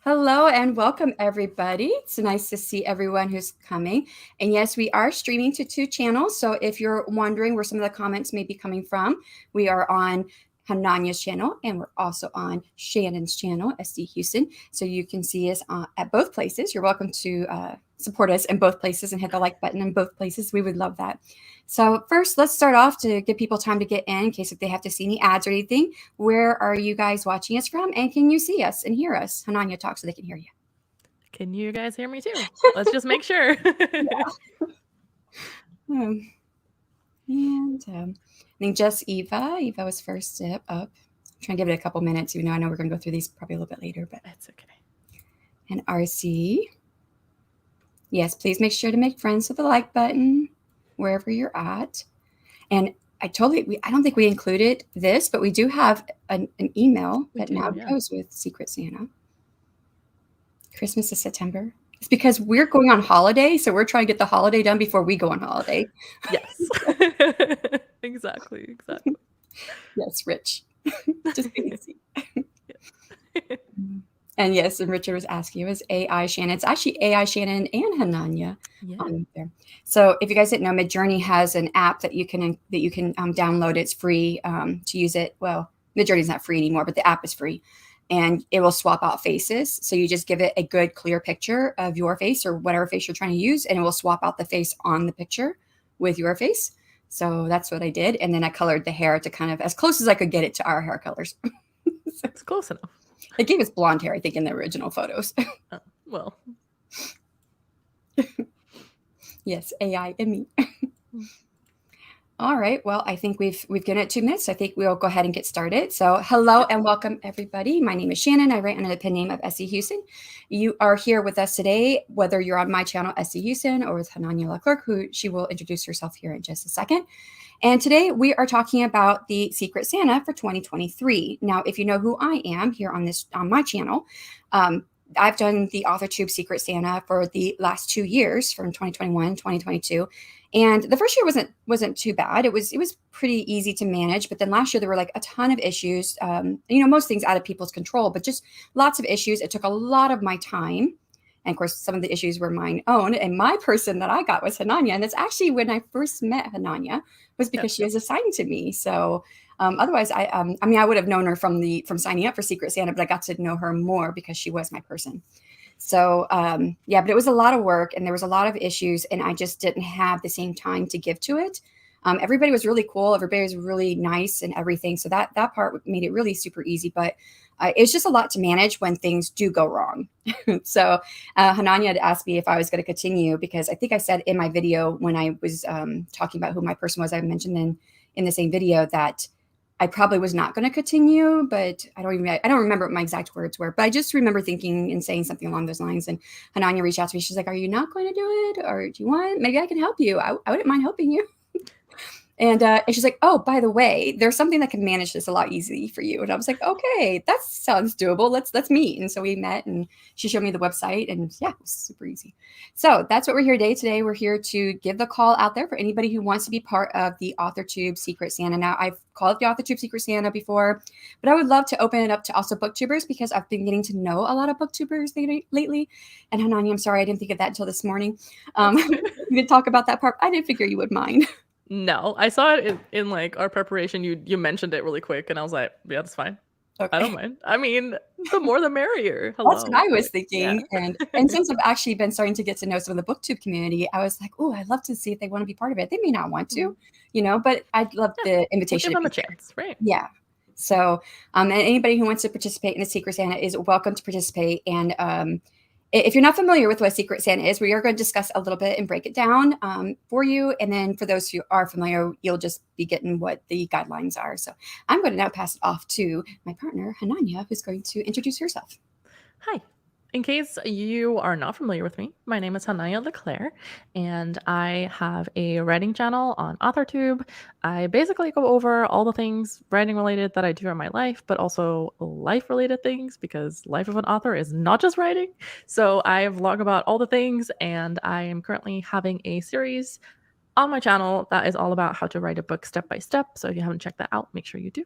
Hello and welcome, everybody. It's nice to see everyone who's coming. And yes, we are streaming to 2 channels. So if you're wondering where some of the comments may be coming from, we are on Hananya's channel and we're also on Shanon's channel, SD Houston. So you can see us at both places. You're welcome to support us in both places and hit the like button in both places. We would love that. So first, let's start off to give people time to get in case if they have to see any ads or anything. Where are you guys watching us from? And can you see us and hear us? Hananya, talk so they can hear you. Can you guys hear me too? Let's just make sure. I think just Eva. Eva was first up. I'm trying to give it a couple minutes, even though I know we're going to go through these probably a little bit later. But that's okay. And RC. Yes, please make sure to make friends with the like button wherever you're at. And I don't think we included this, but we do have an email that now goes with Secret Santa. Christmas is September. It's because we're going on holiday, so we're trying to get the holiday done before we go on holiday. Yes. Exactly. Yes, Rich. Just easy. And yes, and Richard was asking, it was AI Shannon. It's actually AI Shannon and Hananya on there. So if you guys didn't know, Midjourney has an app that you can download. It's free to use it. Well, Midjourney's not free anymore, but the app is free. And it will swap out faces. So you just give it a good, clear picture of your face or whatever face you're trying to use, and it will swap out the face on the picture with your face. So that's what I did. And then I colored the hair to kind of as close as I could get it to our hair colors. So it's close enough. It gave us blonde hair, I think, in the original photos. Well. Yes, AI and me. All right. Well, I think we've given it 2 minutes. So I think we'll go ahead and get started. So hello and welcome, everybody. My name is Shannon. I write under the pen name of SD Houston. You are here with us today, whether you're on my channel, SD Houston, or with Hananya Clercq, who she will introduce herself here in just a second. And today we are talking about the Secret Santa for 2023. Now, if you know who I am here on my channel, I've done the Authortube Secret Santa for the last 2 years, from 2021, 2022. And the first year wasn't too bad. It was pretty easy to manage. But then last year there were like a ton of issues. Most things out of people's control, but just lots of issues. It took a lot of my time. And of course, some of the issues were mine own. And my person that I got was Hananya. And that's actually when I first met Hananya, was because she was assigned to me. So otherwise, I would have known her from signing up for Secret Santa, but I got to know her more because she was my person. So but it was a lot of work and there was a lot of issues, and I just didn't have the same time to give to it. Everybody was really cool. Everybody was really nice and everything. So that part made it really super easy, but it's just a lot to manage when things do go wrong. So Hananya had asked me if I was going to continue, because I think I said in my video when I was talking about who my person was, I mentioned in the same video that I probably was not going to continue, but I don't remember what my exact words were, but I just remember thinking and saying something along those lines. And Hananya reached out to me. She's like, "Are you not going to do it? Or do you want, maybe I can help you. I wouldn't mind helping you." And she's like, "Oh, by the way, there's something that can manage this a lot easy for you." And I was like, "Okay, that sounds doable. Let's meet." And so we met, and she showed me the website, and yeah, it was super easy. So that's what we're here today. We're here to give the call out there for anybody who wants to be part of the Authortube Secret Santa. Now, I've called it the Authortube Secret Santa before, but I would love to open it up to also booktubers, because I've been getting to know a lot of booktubers lately. And Hananya, I'm sorry, I didn't think of that until this morning. We could talk about that part. I didn't figure you would mind. No, I saw it in like our preparation. You mentioned it really quick, and I was like, yeah, that's fine. Okay. I don't mind. I mean, the more the merrier. Hello. That's what I was thinking. Yeah. And since I've actually been starting to get to know some of the booktube community, I was like, oh, I'd love to see if they want to be part of it. They may not want to, but I'd love the invitation. We'll give them a chance, right? Yeah. So and anybody who wants to participate in the Secret Santa is welcome to participate. And if you're not familiar with what Secret Santa is, we are going to discuss a little bit and break it down for you. And then for those who are familiar, you'll just be getting what the guidelines are. So I'm going to now pass it off to my partner, Hananya, who's going to introduce herself. Hi. In case you are not familiar with me, my name is Hananya Clercq, and I have a writing channel on Authortube. I basically go over all the things writing related that I do in my life, but also life related things, because life of an author is not just writing. So I vlog about all the things, and I am currently having a series on my channel that is all about how to write a book step by step. So if you haven't checked that out, make sure you do.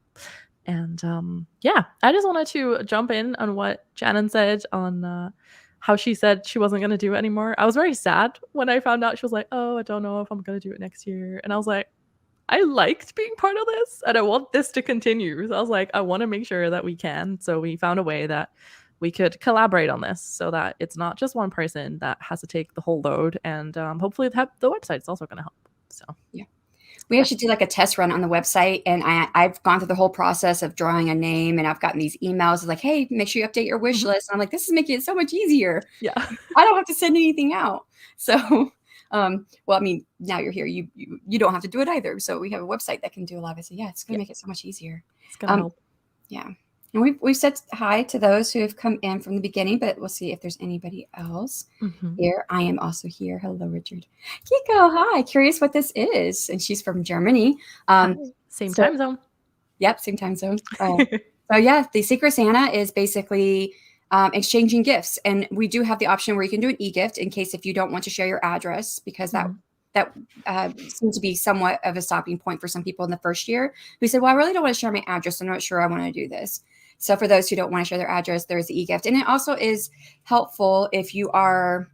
And yeah, I just wanted to jump in on what Shannon said on how she said she wasn't going to do it anymore. I was very sad when I found out. She was like, oh, I don't know if I'm going to do it next year. And I was like, I liked being part of this and I want this to continue. So I was like, I want to make sure that we can. So we found a way that we could collaborate on this so that it's not just one person that has to take the whole load. And hopefully the website's also going to help. So yeah. We actually did like a test run on the website, and I've gone through the whole process of drawing a name, and I've gotten these emails like, hey, make sure you update your wish list. And I'm like, this is making it so much easier. Yeah. I don't have to send anything out. So, well, I mean, now you're here. You don't have to do it either. So we have a website that can do a lot of it. So yeah, it's going to make it so much easier. It's going to help. Yeah. And we've said hi to those who have come in from the beginning, but we'll see if there's anybody else here. I am also here. Hello, Richard. Kiko, hi. Curious what this is. And she's from Germany. Same time zone. Yep, same time zone. So yeah, the Secret Santa is basically exchanging gifts. And we do have the option where you can do an e-gift in case if you don't want to share your address, because that seems to be somewhat of a stopping point for some people in the first year who said, well, I really don't want to share my address. I'm not sure I want to do this. So for those who don't want to share their address, there's the e-gift. And it also is helpful if you're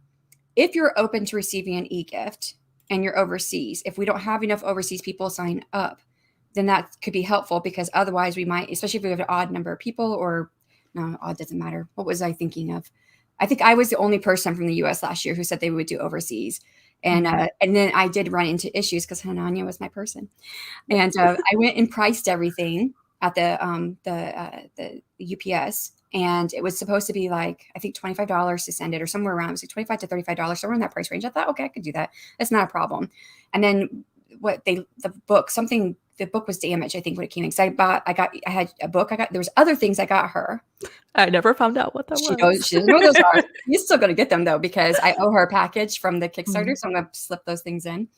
open to receiving an e-gift and you're overseas. If we don't have enough overseas people sign up, then that could be helpful, because otherwise we might, especially if we have an odd number of people, or no, odd doesn't matter. What was I thinking of? I think I was the only person from the US last year who said they would do overseas. And then I did run into issues because Hananya was my person. And I went and priced everything at the UPS, and it was supposed to be like, I think $25 to send it, or somewhere around, it was like $25 to $35, somewhere in that price range. I thought, okay, I could do that. That's not a problem. And then the book was damaged, I think, when it came in. Because I had a book. There was other things I got her. I never found out what that was. She doesn't know those are. You're still going to get them though, because I owe her a package from the Kickstarter. So I'm going to slip those things in.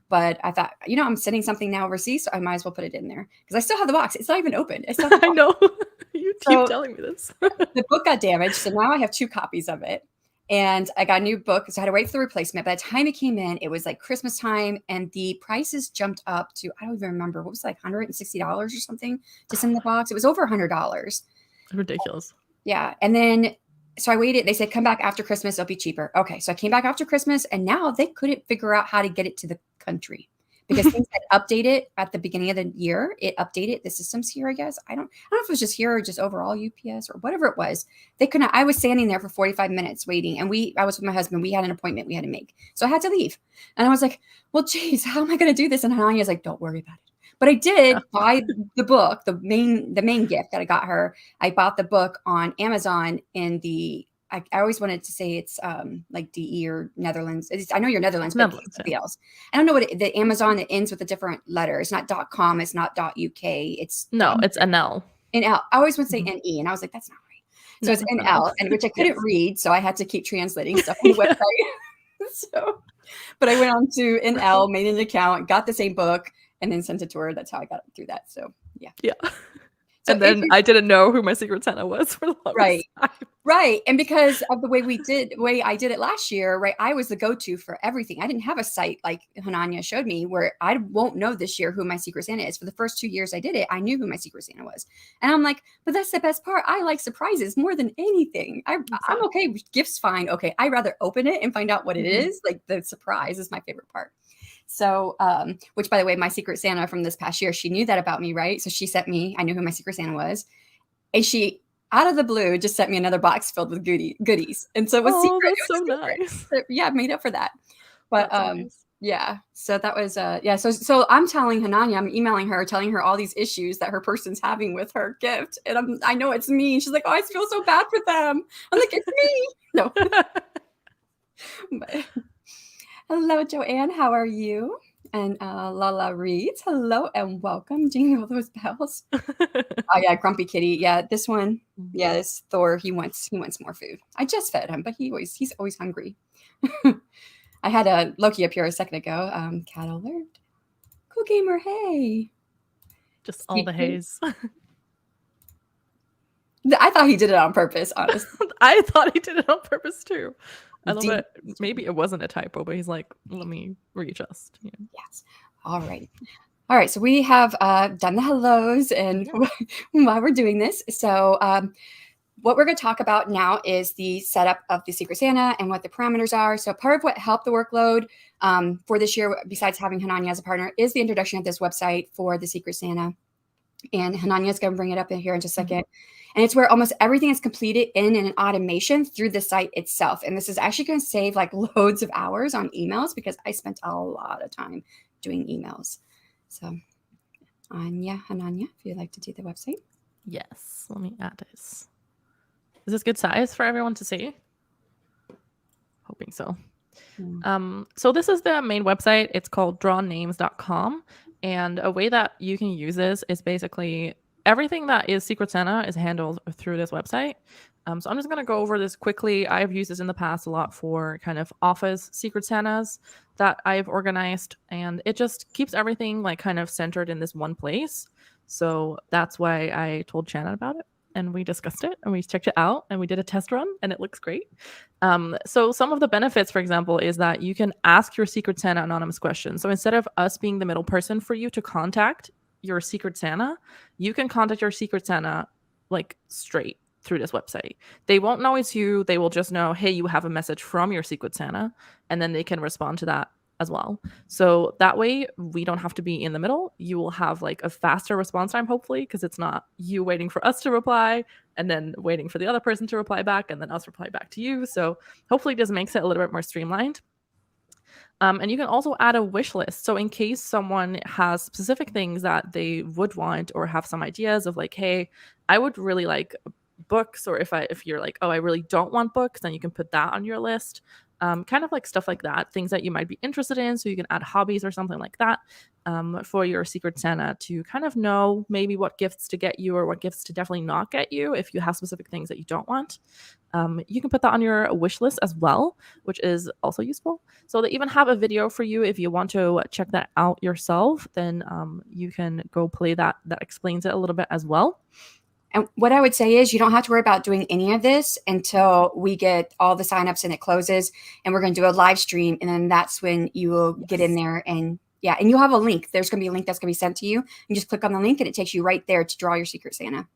But I thought, I'm sending something now overseas, so I might as well put it in there, because I still have the box. It's not even open. I know. You keep telling me this. The book got damaged, so now I have 2 copies of it. And I got a new book, so I had to wait for the replacement. By the time it came in, it was like Christmas time, and the prices jumped up to, I don't even remember, what was it, like $160 or something to send the box. It was over $100. Ridiculous. Yeah. And then, so I waited. They said, come back after Christmas. It'll be cheaper. Okay. So I came back after Christmas, and now they couldn't figure out how to get it to the country, because things had updated at the beginning of the year. It updated the systems here, I guess. I don't know if it was just here or just overall UPS or whatever it was. They couldn't. I was standing there for 45 minutes waiting, and I was with my husband. We had an appointment we had to make, so I had to leave. And I was like, well, geez, how am I going to do this? And Hananya's like, don't worry about it. But I did buy the book, the main gift that I got her. I bought the book on Amazon in the, I always wanted to say it's like DE or Netherlands. I know you're Netherlands, but it's something else. I don't know what the Amazon that ends with a different letter. It's not .com. It's not .uk. It's NL. NL. I always want to say NE, and I was like, that's not right. So it's NL, and which I couldn't read, so I had to keep translating stuff on the website. But I went on to NL, made an account, got the same book, and then sent it to her. That's how I got through that. So yeah. So and then I didn't know who my Secret Santa was for the longest time. Right. And because of the way I did it last year, right, I was the go-to for everything. I didn't have a site like Hananya showed me where I won't know this year who my Secret Santa is. For the first 2 years I did it, I knew who my Secret Santa was. And I'm like, but that's the best part. I like surprises more than anything. I'm okay with gifts, fine. Okay. I'd rather open it and find out what it is. Like, the surprise is my favorite part. So, which, by the way, my Secret Santa from this past year, she knew that about me, right? So she sent me, I knew who my Secret Santa was. And she, out of the blue, just sent me another box filled with goodies. And so it was secret. That's so nice. So, yeah, I made up for that. But nice. Yeah, so that was, So I'm telling Hananya, I'm emailing her, telling her all these issues that her person's having with her gift. And I know it's me. She's like, oh, I feel so bad for them. I'm like, it's me. No. But, hello, Joanne. How are you? And Lala reads, hello and welcome. Jingle those bells. Oh yeah, Grumpy Kitty. Yeah, this one. Yeah, this Thor. He wants more food. I just fed him, but he's always hungry. I had a Loki up here a second ago. Cat alert. Cool gamer. Hey. Just all the haze. I thought he did it on purpose. Honestly, I thought he did it on purpose too. I love it. Maybe it wasn't a typo, but he's like, let me readjust. Yeah. Yes. All right. All right, so we have done the hellos and while we're doing this. So what we're going to talk about now is the setup of the Secret Santa and what the parameters are. So part of what helped the workload for this year, besides having Hananya as a partner, is the introduction of this website for the Secret Santa. And Hananya is going to bring it up in here in just a second. And it's where almost everything is completed in an automation through the site itself. And this is actually going to save like loads of hours on emails because I spent a lot of time doing emails. So Hananya, if you'd like to do the website. Yes, let me add this. Is this good size for everyone to see? Hoping so. So this is the main website. It's called drawnames.com. And a way that you can use this is basically everything that is Secret Santa is handled through this website. So I'm just going to go over this quickly. I've used this in the past a lot for kind of office Secret Santas that I've organized, and it just keeps everything like kind of centered in this one place. So that's why I told Shannon about it, and we discussed it and we checked it out and we did a test run and it looks great. So some of the benefits, for example, is that you can ask your Secret Santa anonymous questions. So instead of us being the middle person for you to contact your Secret Santa, you can contact your Secret Santa like straight through this website. They won't know it's you. They will just know, hey, you have a message from your Secret Santa, and then they can respond to that as well. So that way we don't have to be in the middle. You will have like a faster response time, hopefully, because it's not you waiting for us to reply and then waiting for the other person to reply back and then us reply back to you. So hopefully this makes it a little bit more streamlined. And you can also add a wish list. So in case someone has specific things that they would want or have some ideas of like, hey, I would really like books, or if you're like, oh, I really don't want books, then you can put that on your list. Kind of like stuff like that, things that you might be interested in. So you can add hobbies or something like that for your Secret Santa to kind of know maybe what gifts to get you or what gifts to definitely not get you if you have specific things that you don't want. You can put that on your wish list as well, which is also useful. So they even have a video for you if you want to check that out yourself, then you can go play that. That explains it a little bit as well. And what I would say is you don't have to worry about doing any of this until we get all the signups and it closes, and we're going to do a live stream. And then that's when you will get in there and you'll have a link. There's going to be a link that's going to be sent to you. You just click on the link and it takes you right there to draw your Secret Santa.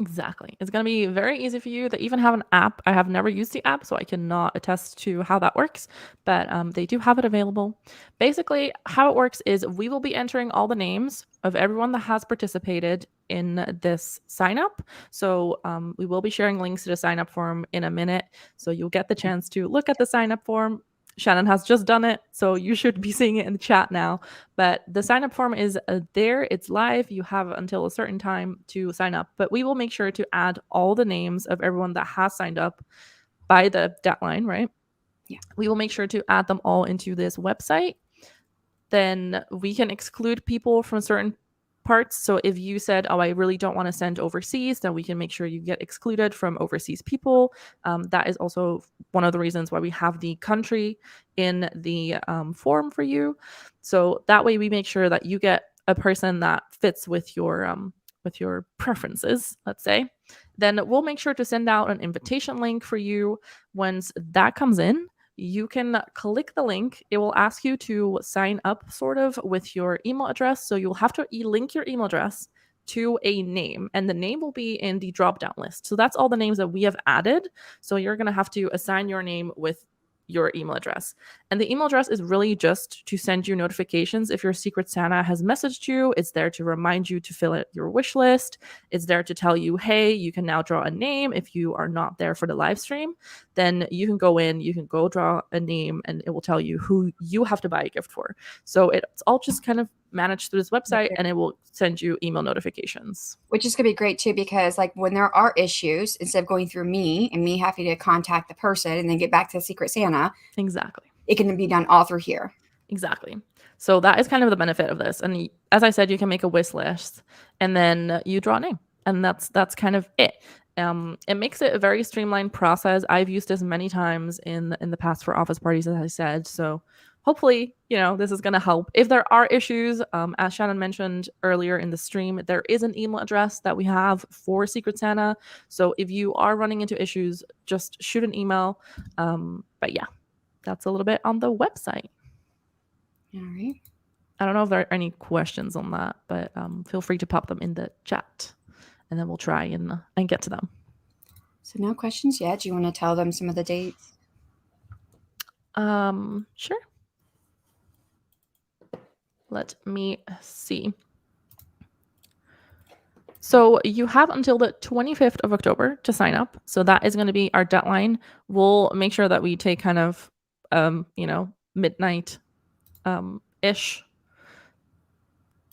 Exactly. It's going to be very easy for you. They even have an app. I have never used the app, so I cannot attest to how that works, but they do have it available. Basically, how it works is we will be entering all the names of everyone that has participated in this sign up. So we will be sharing links to the sign up form in a minute. So you'll get the chance to look at the sign up form. Shannon has just done it, so you should be seeing it in the chat now. But the sign up form is there. It's live. You have until a certain time to sign up. But we will make sure to add all the names of everyone that has signed up by the deadline, right? Yeah. We will make sure to add them all into this website. Then we can exclude people from certain parts. So if you said, oh, I really don't want to send overseas, then we can make sure you get excluded from overseas people. That is also one of the reasons why we have the country in the form for you. So that way we make sure that you get a person that fits with your preferences, let's say. Then we'll make sure to send out an invitation link for you. Once that comes in, you can click the link. It will ask you to sign up sort of with your email address. So you'll have to link your email address to a name, and the name will be in the drop down list. So that's all the names that we have added. So you're going to have to assign your name with your email address. And the email address is really just to send you notifications if your Secret Santa has messaged you. It's there to remind you to fill out your wish list. It's there to tell you, hey, you can now draw a name. If you are not there for the live stream, then you can go in, you can go draw a name, and it will tell you who you have to buy a gift for. So it's all just kind of managed through this website, and it will send you email notifications. Which is going to be great too, because like when there are issues, instead of going through me and me having to contact the person and then get back to the Secret Santa, exactly, it can be done all through here. Exactly. So that is kind of the benefit of this. And as I said, you can make a wish list and then you draw a name, and that's kind of it. It makes it a very streamlined process. I've used this many times in the past for office parties, as I said. So hopefully, this is going to help. If there are issues, as Shannon mentioned earlier in the stream, there is an email address that we have for Secret Santa. So if you are running into issues, just shoot an email. But yeah, that's a little bit on the website. All right. I don't know if there are any questions on that, but feel free to pop them in the chat, and then we'll try and get to them. So no questions yet. Do you want to tell them some of the dates? Sure. Let me see. So you have until the 25th of October to sign up. So that is going to be our deadline. We'll make sure that we take kind of, midnight ish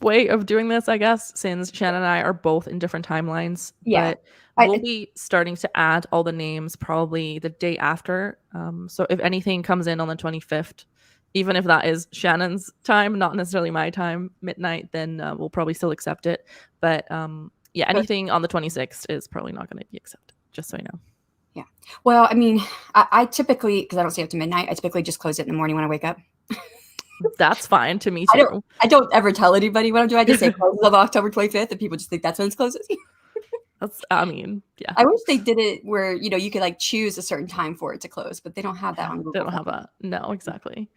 way of doing this, I guess, since Shannon and I are both in different timelines. Yeah. But we'll be starting to add all the names probably the day after. So if anything comes in on the 25th, even if that is Shannon's time, not necessarily my time, midnight, then we'll probably still accept it. But yeah, anything on the 26th is probably not going to be accepted, just so you know. Yeah. Well, I mean, I typically, because I don't stay up to midnight, I typically just close it in the morning when I wake up. That's fine to me too. I don't ever tell anybody what I'm doing. I just say closes of October 25th, and people just think that's when it's closes. I mean, yeah. I wish they did it where, you could like choose a certain time for it to close, but they don't have that on Google. They don't have that. No, exactly.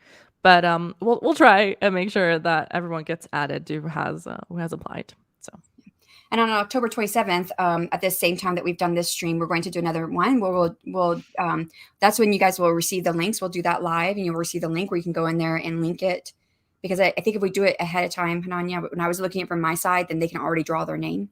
But we'll try and make sure that everyone gets added who has applied. So. And on October 27th, at the same time that we've done this stream, we're going to do another one where we'll that's when you guys will receive the links. We'll do that live, and you'll receive the link where you can go in there and link it. Because I think if we do it ahead of time, Hananya, when I was looking at it from my side, then they can already draw their name.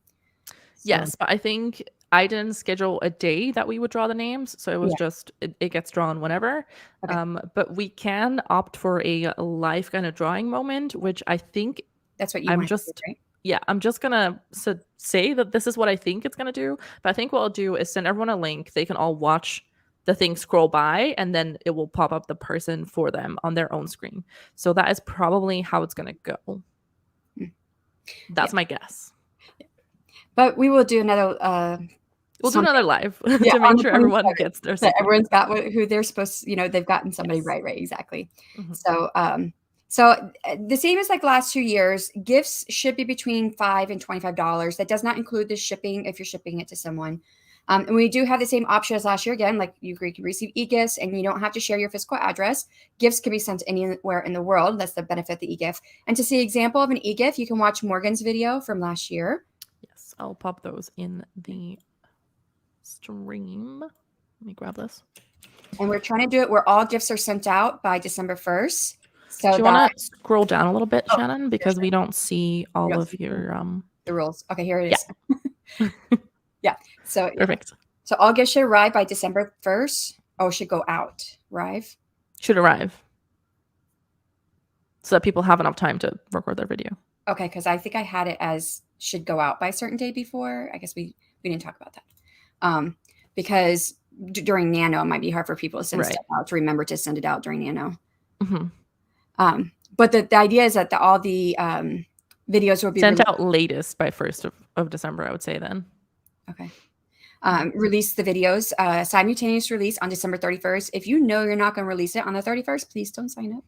So. Yes, but I think I didn't schedule a day that we would draw the names, so it was just it gets drawn whenever. Okay. But we can opt for a live kind of drawing moment, which I think that's what you want to do, right? Yeah, I'm just gonna say that this is what I think it's gonna do. But I think what I'll do is send everyone a link. They can all watch the thing scroll by, and then it will pop up the person for them on their own screen. So that is probably how it's gonna go. That's my guess. But we will do another. We'll do another live to make sure everyone gets their. Everyone's got who they're supposed to. They've gotten somebody right, exactly. Mm-hmm. So the same as like last 2 years, gifts should be between $5 and $25. That does not include the shipping if you're shipping it to someone. And we do have the same option as last year. Again, like you can receive e-gifts, and you don't have to share your physical address. Gifts can be sent anywhere in the world. That's the benefit of the e-gift. And to see an example of an e-gift, you can watch Morgan's video from last year. Yes, I'll pop those in the stream. Let me grab this. And we're trying to do it where all gifts are sent out by December 1st. So do you want to scroll down a little bit, Shannon, because we don't see all of your the rules. Okay, here it is. Yeah. Yeah. So perfect. So all gifts should arrive by December 1st. Oh, should go out. Should arrive. So that people have enough time to record their video. Okay, because I think I had it as should go out by a certain day before. I guess we didn't talk about that. Because during Nano, it might be hard for people to send stuff out, to remember to send it out during Nano. Mm-hmm. But the idea is that all the videos will be sent out latest by 1st of December, I would say then. Okay. Release the videos, simultaneous release on December 31st. If you know you're not going to release it on the 31st, please don't sign up.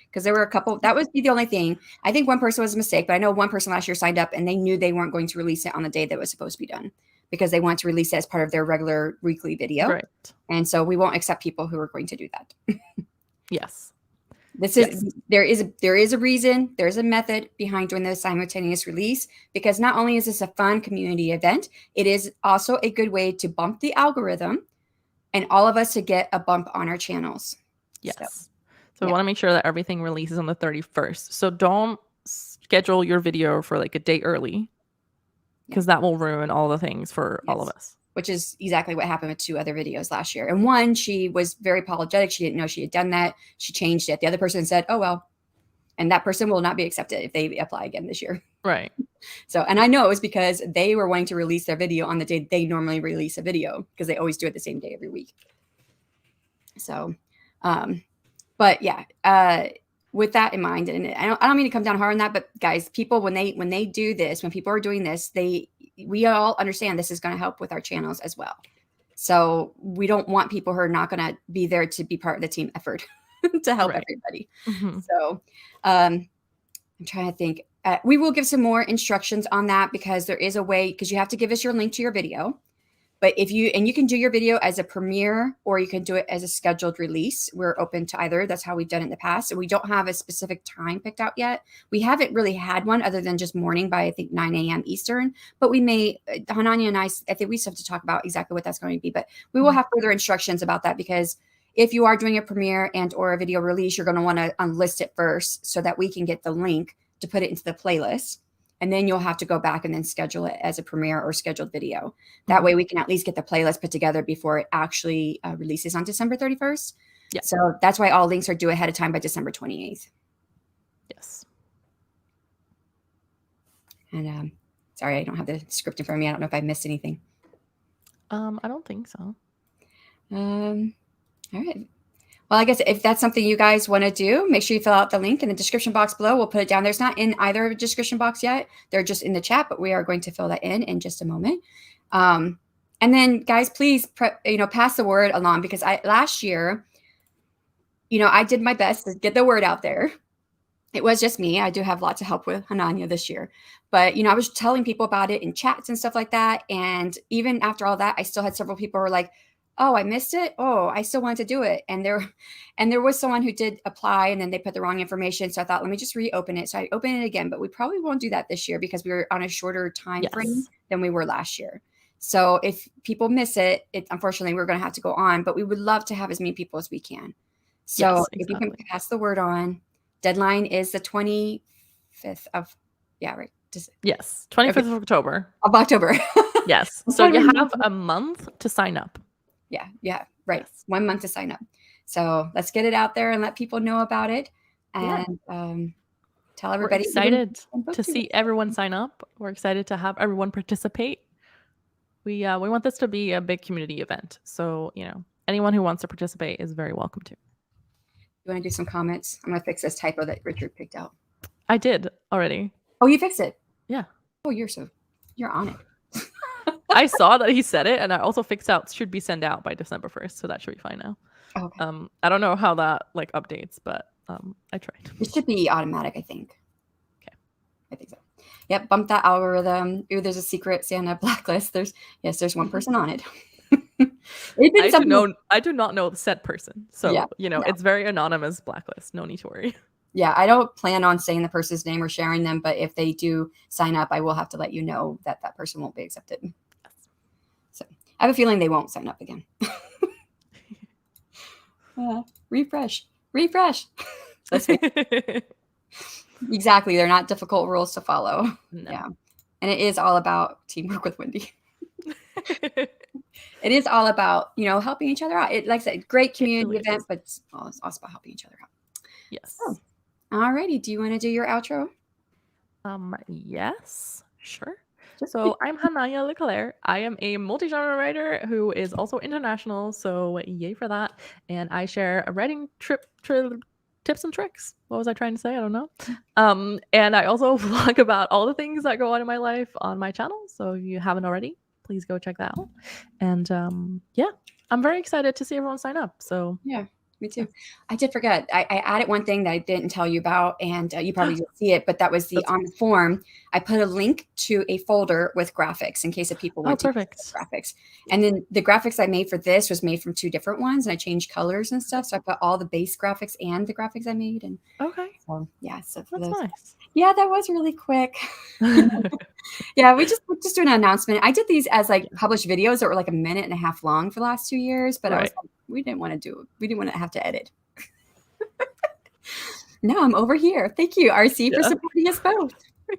Because there were a couple, that would be the only thing. I think one person was a mistake, but I know one person last year signed up and they knew they weren't going to release it on the day that was supposed to be done, because they want to release it as part of their regular weekly video. Right. And so we won't accept people who are going to do that. Yes. There is a reason, there's a method behind doing the simultaneous release, because not only is this a fun community event, it is also a good way to bump the algorithm and all of us to get a bump on our channels. Yes. So we want to make sure that everything releases on the 31st. So don't schedule your video for like a day early, because that will ruin all the things for all of us. Which is exactly what happened with 2 other videos last year. And one, she was very apologetic. She didn't know she had done that. She changed it. The other person said, oh, well. And that person will not be accepted if they apply again this year. Right. So, and I know it was because they were wanting to release their video on the day they normally release a video, because they always do it the same day every week. So, but yeah, with that in mind, and I don't mean to come down hard on that, but guys, people, when they do this, when people are doing this, we all understand this is going to help with our channels as well. So we don't want people who are not going to be there to be part of the team effort to help everybody. Mm-hmm. So I'm trying to think. We will give some more instructions on that, because there is a way, because you have to give us your link to your video. But you can do your video as a premiere, or you can do it as a scheduled release. We're open to either. That's how we've done it in the past. And we don't have a specific time picked out yet. We haven't really had one other than just morning by, I think, 9 a.m. Eastern. But we may, Hananya and I think we still have to talk about exactly what that's going to be. But we will have further instructions about that, because if you are doing a premiere and or a video release, you're going to want to unlist it first so that we can get the link to put it into the playlist. And then you'll have to go back and then schedule it as a premiere or scheduled video. That way we can at least get the playlist put together before it actually releases on December 31st. Yeah. So that's why all links are due ahead of time by December 28th. Yes. And sorry, I don't have the script in front of me. I don't know if I missed anything. I don't think so. All right. Well, I guess if that's something you guys want to do, make sure you fill out the link in the description box below. We'll put it down. There's not in either description box yet. They're just in the chat, but we are going to fill that in just a moment. And then, guys, please, pass the word along, because last year, I did my best to get the word out there. It was just me. I do have lots of help with Hananya this year. But, I was telling people about it in chats and stuff like that. And even after all that, I still had several people who were like, oh, I missed it. Oh, I still wanted to do it. And there was someone who did apply, and then they put the wrong information. So I thought, let me just reopen it. So I opened it again, but we probably won't do that this year because we were on a shorter time frame than we were last year. So if people miss it, unfortunately, we're going to have to go on, but we would love to have as many people as we can. So if you can pass the word on, deadline is the 25th of, right. Yes. 25th of October. Of October. Yes. So you have a month to sign up. Yeah. Right. Yes. 1 month to sign up. So let's get it out there and let people know about it. And tell everybody. We're excited to see everyone sign up. We're excited to have everyone participate. We want this to be a big community event. So, anyone who wants to participate is very welcome to. You want to do some comments? I'm going to fix this typo that Richard picked out. I did already. Oh, you fixed it? Yeah. Oh, you're on it. I saw that he said it, and I also fixed out should be sent out by December 1st, so that should be fine now. Okay. I don't know how that updates, but I tried. It should be automatic, I think. Okay. I think so. Yep, bump that algorithm. Ooh, there's a secret Santa blacklist. There's one person on it. I do not know the said person. So, it's very anonymous blacklist. No need to worry. Yeah, I don't plan on saying the person's name or sharing them, but if they do sign up, I will have to let you know that person won't be accepted. Yes. So I have a feeling they won't sign up again. Refresh. Exactly. They're not difficult rules to follow. No. Yeah. And it is all about teamwork with Wendy. It is all about, helping each other out. Like I said, great community event, but it's also about helping each other out. Yes. So, all righty. Do you want to do your outro? Yes, sure. So I'm Hananya Leclerc. I am a multi-genre writer who is also international. So yay for that. And I share a writing tips and tricks. What was I trying to say? I don't know. And I also vlog about all the things that go on in my life on my channel. So if you haven't already, please go check that out. And I'm very excited to see everyone sign up. So yeah. Me too. I did forget. I added one thing that I didn't tell you about, and you probably didn't see it, but that was on the form. I put a link to a folder with graphics in case if people want to use graphics. And then the graphics I made for this was made from 2 different ones, and I changed colors and stuff. So I put all the base graphics and the graphics I made. And so that's nice. Yeah, that was really quick. Yeah, we just do an announcement. I did these as published videos that were 1.5 minutes long for the last 2 years, but I was we didn't want to do it. We didn't want to have to edit. Now I'm over here. Thank you, RC, for supporting us both.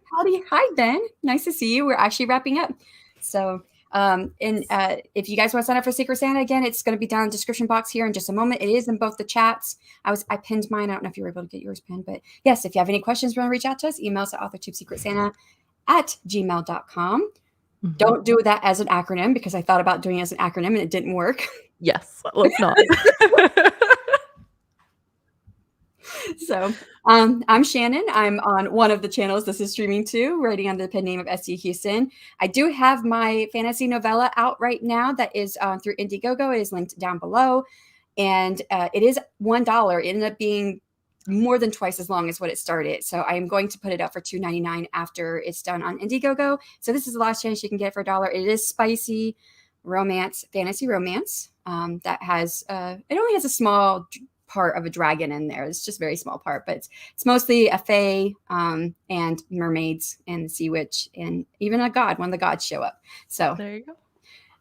Howdy. Hi, Ben. Nice to see you. We're actually wrapping up. So if you guys want to sign up for Secret Santa, again, it's going to be down in the description box here in just a moment. It is in both the chats. I pinned mine. I don't know if you were able to get yours pinned, but yes, if you have any questions, want to reach out to us, email us at authortubesecretsanta@gmail.com. Mm-hmm. Don't do that as an acronym, because I thought about doing it as an acronym and it didn't work. Yes, let's not. So I'm Shannon. I'm on one of the channels this is streaming to, writing under the pen name of ST Houston. I do have my fantasy novella out right now that is through Indiegogo. It is linked down below. And it is $1. It ended up being more than twice as long as what it started. So I am going to put it up for $2.99 after it's done on Indiegogo. So this is the last chance you can get it for $1. It is spicy. romance, fantasy romance that has, it only has a small part of a dragon in there. It's just a very small part, but it's mostly a fae and mermaids and the sea witch and even a god. One of the gods show up. So there you go.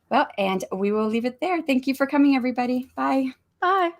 Well, and we will leave it there. Thank you for coming, everybody. Bye. Bye.